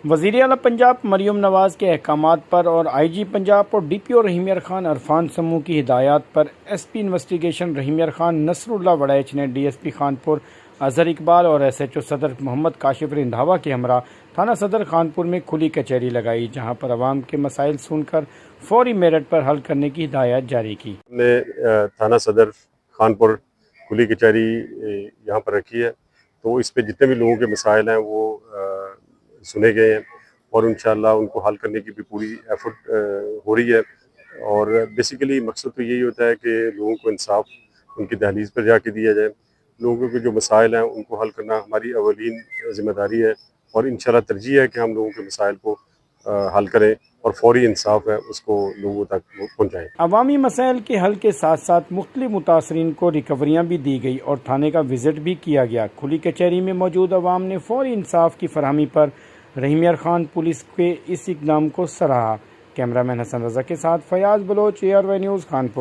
وزیر اعلیٰ پنجاب مریم نواز کے احکامات پر اور آئی جی پنجاب اور ڈی پی او رحیم یار خان عرفان سمو کی ہدایات پر ایس پی انویسٹیگیشن رحیم یار خان نصر اللہ وڑیچ نے D S P Khanpur Azhar Iqbal اور ایس ایچ او صدر محمد کاشف رندھاوا کے ہمراہ تھانہ صدر خانپور میں کھلی کچہری لگائی، جہاں پر عوام کے مسائل سن کر فوری میرٹ پر حل کرنے کی ہدایات جاری کی۔ ہم نے تھانہ صدر خانپور کھلی کچہری یہاں پر رکھی ہے، تو اس پہ جتنے بھی لوگوں کے مسائل ہیں وہ سنے گئے ہیں اور انشاءاللہ ان کو حل کرنے کی بھی پوری ایفرٹ ہو رہی ہے۔ اور بیسیکلی مقصد تو یہی ہوتا ہے کہ لوگوں کو انصاف ان کی دہلیز پر جا کے دیا جائے، لوگوں کے جو مسائل ہیں ان کو حل کرنا ہماری اولین ذمہ داری ہے، اور انشاءاللہ ترجیح ہے کہ ہم لوگوں کے مسائل کو حل کریں اور فوری انصاف ہے اس کو لوگوں تک پہنچائیں۔ عوامی مسائل کے حل کے ساتھ ساتھ مختلف متاثرین کو ریکوریاں بھی دی گئی اور تھانے کا وزٹ بھی کیا گیا۔ کھلی کچہری میں موجود عوام نے فوری انصاف کی فراہمی پر رحیم یار خان پولیس کے اس اقدام کو سراہا۔ کیمرہ مین حسن رضا کے ساتھ فیاض بلوچ، ARY نیوز، خانپور۔